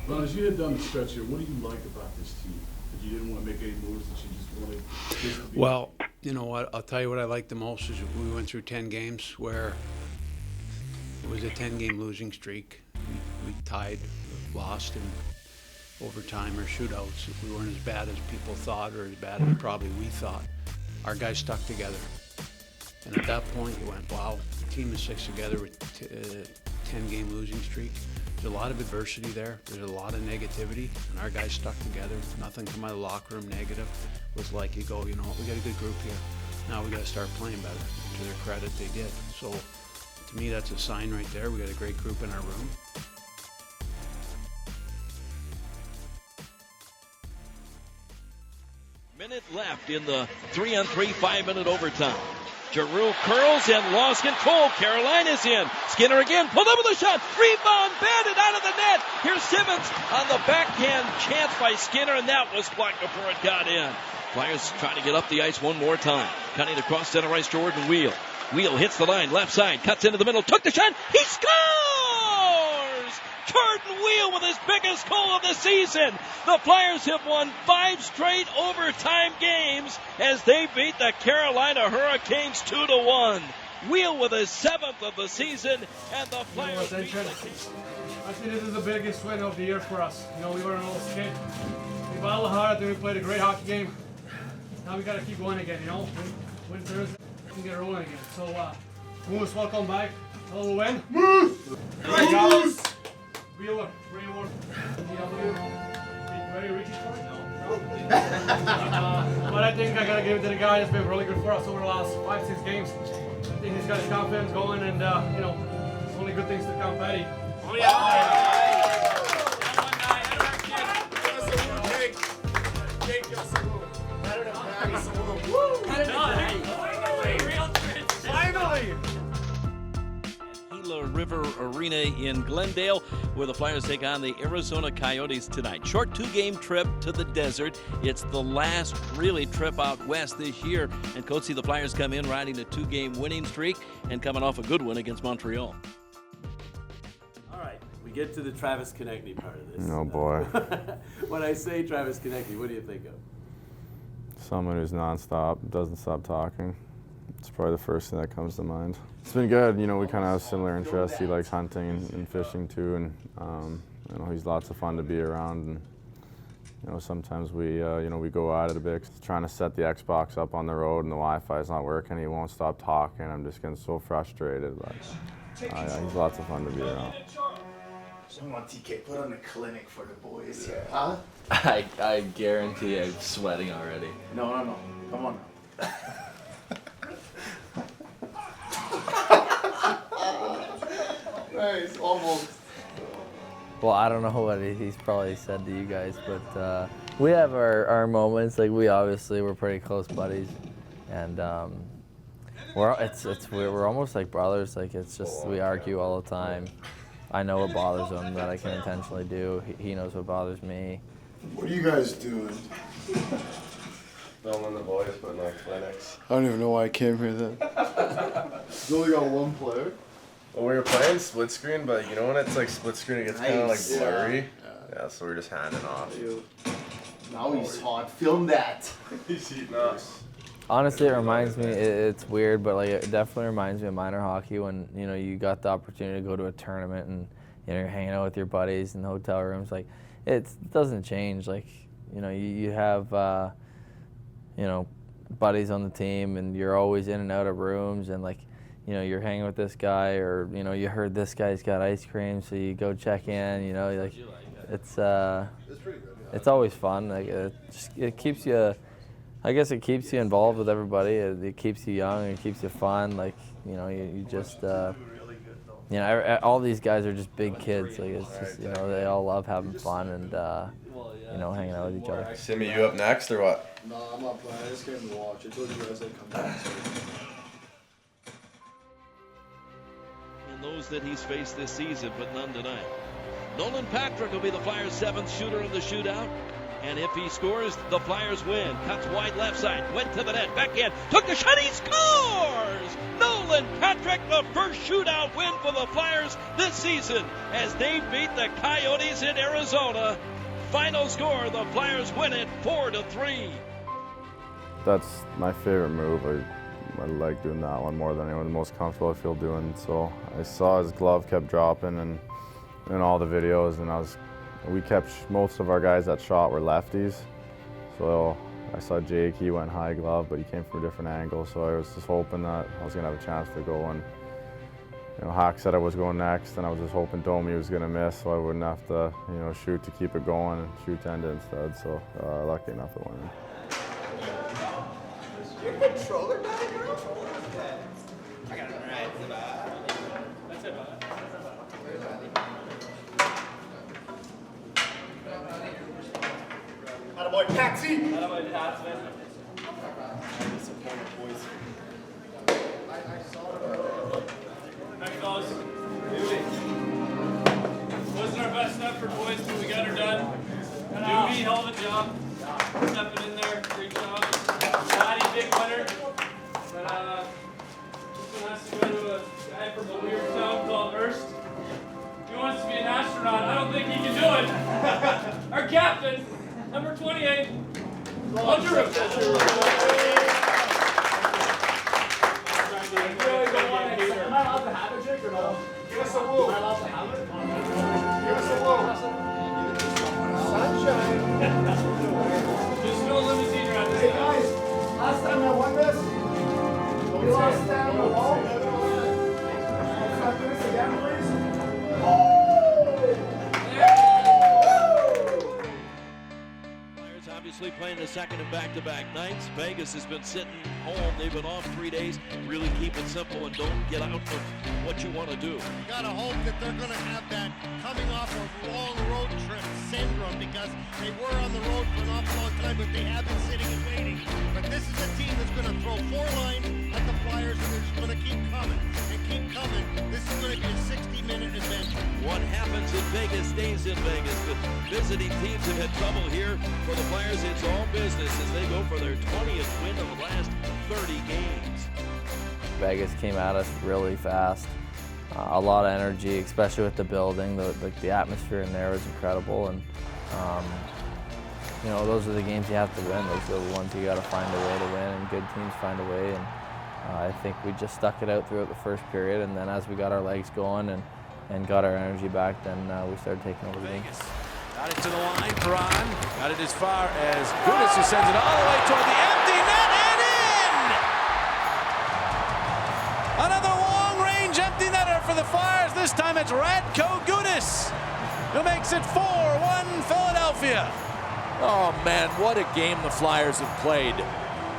Ron, as you head down the stretch here, what do you like about this team? That you didn't want to make any moves, that you just wanted this to be? Well, you know what? I'll tell you what I like the most is we went through 10 games where it was a 10-game losing streak. We tied, lost in overtime or shootouts. We weren't as bad as people thought, or as bad as probably we thought. Our guys stuck together. And at that point, you went, wow, the team is six together with 10-game losing streak. There's a lot of adversity there. There's a lot of negativity, and our guys stuck together. Nothing from my locker room negative. It was like, you go, you know what, we got a good group here. Now we got to start playing better. To their credit, they did. So to me, that's a sign right there. We got a great group in our room. Minute left in the 3-on-3 5-minute overtime. Giroux curls and lost control. Carolina's in. Skinner again. Pulled up with a shot. Rebound. Batted out of the net. Here's Simmons on the backhand chance by Skinner, and that was blocked before it got in. Flyers trying to get up the ice one more time. Cutting across center ice, Jordan Wheel. Wheel hits the line. Left side. Cuts into the middle. Took the shot. He scores! Jordan Wheel with his biggest goal of the season. The Flyers have won 5 straight overtime games as they beat the Carolina Hurricanes 2-1. Wheel with his 7th of the season, and the Flyers beat the Kings. I think this is the biggest win of the year for us. You know, we were an old skid. We battled hard, then we played a great hockey game. Now we got to keep going again, you know. Win Thursday, we can get rolling again. So, Moose, welcome back. A little win. Moose! Moose! Wheeler, Rayward, ready, Richie for it? No. But I think I gotta give it to the guy that's been really good for us over the last 5-6 games. I think he's got his confidence going, and you know, there's only good things to come, Patty. Oh yeah! Finally! River Arena in Glendale, where the Flyers take on the Arizona Coyotes tonight. Short 2-game trip to the desert. It's the last really trip out west this year, and Coatsy, the Flyers come in riding a 2-game winning streak and coming off a good one against Montreal. All right, we get to the Travis Konechny part of this. Oh boy. When I say Travis Konechny, what do you think of? Someone who's nonstop, doesn't stop talking. It's probably the first thing that comes to mind. It's been good. You know, we kind of have similar interests. He likes hunting and fishing too, and you know, he's lots of fun to be around. And you know, sometimes we you know, we go at it a bit. Trying to set the Xbox up on the road and the Wi-Fi is not working. He won't stop talking. I'm just getting so frustrated. But he's lots of fun to be around. Come on, TK, put on a clinic for the boys here, huh? I guarantee I'm sweating already. No. Come on. Nice, almost. Well, I don't know what he's probably said to you guys, but we have our moments. Like, we're pretty close buddies, and we're almost like brothers. Like, it's just we argue all the time. I know what bothers him that I can intentionally do. He knows what bothers me. What are you guys doing? Filming the boys putting on clinics. I don't even know why I came here then. You only got one player? Well, we were playing split screen, but you know when it's like split screen, it gets kind of like blurry. Yeah, so we're just handing off. Now he's hot. Film that. He's eating us. Honestly, it reminds me. It's weird, but like it definitely reminds me of minor hockey when you know you got the opportunity to go to a tournament and you know you're hanging out with your buddies in the hotel rooms. Like it doesn't change. Like you know you have you know buddies on the team and you're always in and out of rooms and like. You know, you're hanging with this guy, or you know, you heard this guy's got ice cream, so you go check in. You know, like it's always fun. Like it keeps you. I guess it keeps you involved with everybody. It keeps you young. It keeps you fun. Like you know, you just you know, all these guys are just big kids. Like it's just you know, they all love having fun and you know, hanging out with each other. Simmy, you up next or what? No, I'm not playing. I just came to watch. I told you guys I'd come back. Those that he's faced this season, but none tonight. Nolan Patrick will be the Flyers' 7th shooter of the shootout. And if he scores, the Flyers win. Cuts wide left side, went to the net, back in, took a shot, he scores! Nolan Patrick, the first shootout win for the Flyers this season as they beat the Coyotes in Arizona. Final score, the Flyers win it 4-3. That's my favorite move. I like doing that one more than anyone. The most comfortable I feel doing. So I saw his glove kept dropping and in all the videos, and most of our guys that shot were lefties. So I saw Jake, he went high glove, but he came from a different angle. So I was just hoping that I was gonna have a chance to go. And Hawk said I was going next, and I was just hoping Domi was gonna miss, so I wouldn't have to, shoot to keep it going and shoot to end it instead. So lucky enough it went in. Your controller back, girl? I got it right to the back. That's it, bud. Attaboy, Patsy! Attaboy, Patsy. Thanks, fellas. Wasn't our best effort, boys, but we got her done. Doobie, hell of a job. Stepping in there, great job. Patty, big winner. But this one has to go to a guy from a weird town called Hearst. He wants to be an astronaut. I don't think he can do it. Our captain, number 28, Roger. Am I allowed to have it, Jake, or no? Give us a woo. Am I allowed to have it? Give us a woo. Sunshine. Just no limousine around this Hey town. guys, last time I won this, we lost down the wall. Let's not do this again, please. Flyers obviously playing the second of back-to-back nights. Vegas has been sitting home. They've been off 3 days. Really keep it simple and don't get out of what you want to do. You gotta hope that they're gonna have that coming off a long road trip syndrome, because they were on the road for an awful long time, but they have been sitting and waiting. But this is a team that's gonna throw 4 lines at the Flyers, and they're just gonna keep coming and keep coming. This is gonna be a 60-minute adventure. What happens in Vegas stays in Vegas, but visiting teams have had trouble here. For the Flyers, it's all business as they go for their 20th win of the last 30 games. Vegas came at us really fast. A lot of energy, especially with the building. The atmosphere in there was incredible, and those are the games you have to win. Those are the ones you got to find a way to win, and good teams find a way. And I think we just stuck it out throughout the first period, and then as we got our legs going and got our energy back, then we started taking over the game. Got it to the line, Perron. Got it as far as Gudis, who sends it all the way toward the empty net and in! Another long-range empty netter for the Flyers. This time it's Radko Gudis, who makes it 4-1 Philadelphia. Oh man, what a game the Flyers have played.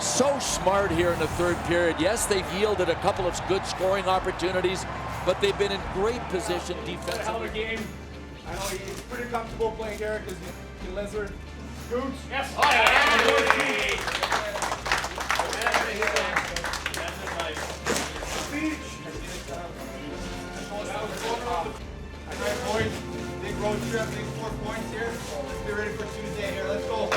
So smart here in the third period. Yes, they've yielded a couple of good scoring opportunities, but they've been in great position defensively. Hell of a game. I know he's pretty comfortable playing here because he's lizard. Gooch. Yes. Oh, yeah. All right, boys. Big road trip, big 4 points here. Let's get ready for Tuesday here. Let's go.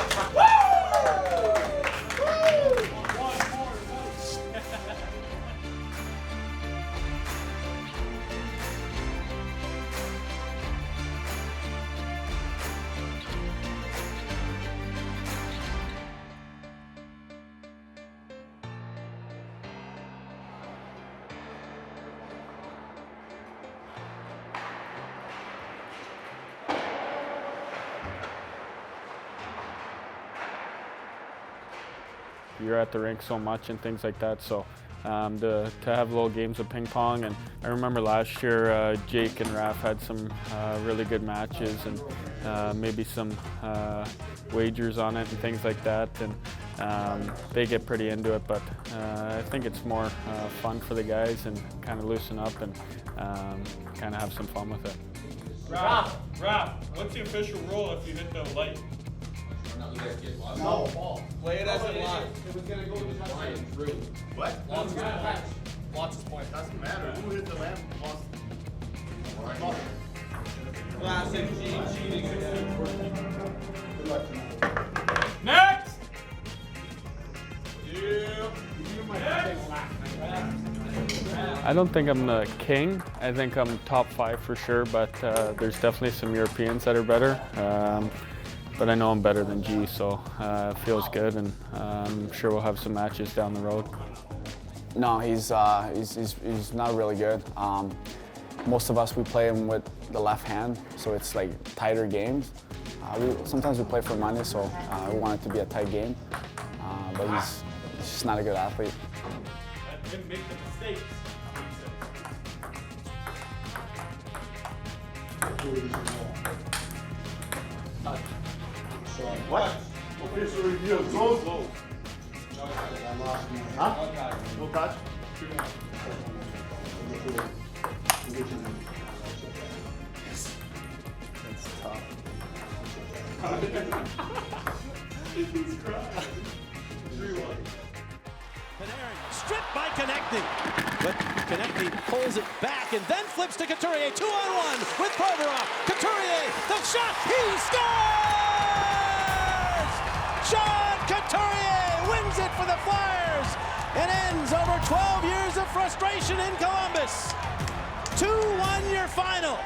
You're at the rink so much and things like that, so to have little games of ping pong. And I remember last year Jake and Raph had some really good matches, and maybe some wagers on it and things like that, and they get pretty into it, but I think it's more fun for the guys and kind of loosen up and kind of have some fun with it. Raph, what's the official rule if you hit the light? No ball. Play it as a line. It was gonna go to the line through. What? Lots of points. Doesn't matter. Who hit the lamp lost. Classic cheating. Good luck. I don't think I'm the king. I think I'm top 5 for sure, but there's definitely some Europeans that are better. But I know I'm better than G, so it feels good, and I'm sure we'll have some matches down the road. No, he's not really good. Most of us, we play him with the left hand, so it's like tighter games. Sometimes we play for money, so we want it to be a tight game. But he's just not a good athlete. Let him make the mistakes. What? Official review. Close. Huh? No touch? That's tough. He's crying. 3-1. Stripped by Konechny. But Konechny pulls it back and then flips to Couturier. 2-on-1 with Provorov. Couturier, the shot, he scores! Sean Couturier wins it for the Flyers and ends over 12 years of frustration in Columbus. 2-1 your final.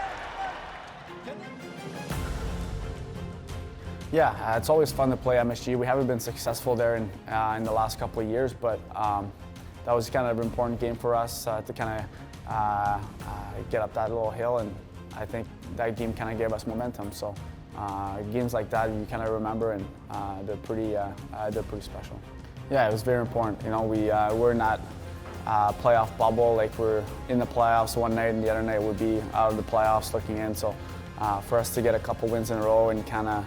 Yeah, it's always fun to play MSG. We haven't been successful there in the last couple of years, but that was kind of an important game for us to kind of get up that little hill, and I think that game kind of gave us momentum. So games like that you kind of remember, and they're pretty special. Yeah, it was very important. You know, we're not playoff bubble, like we're in the playoffs one night and the other night would be out of the playoffs looking in. So for us to get a couple wins in a row and kind of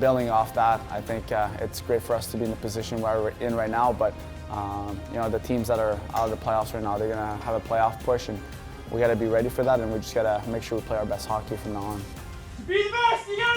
building off that, I think it's great for us to be in the position where we're in right now, but you know, the teams that are out of the playoffs right now, they're going to have a playoff push, and we got to be ready for that, and we just got to make sure we play our best hockey from now on. To be the best, you gotta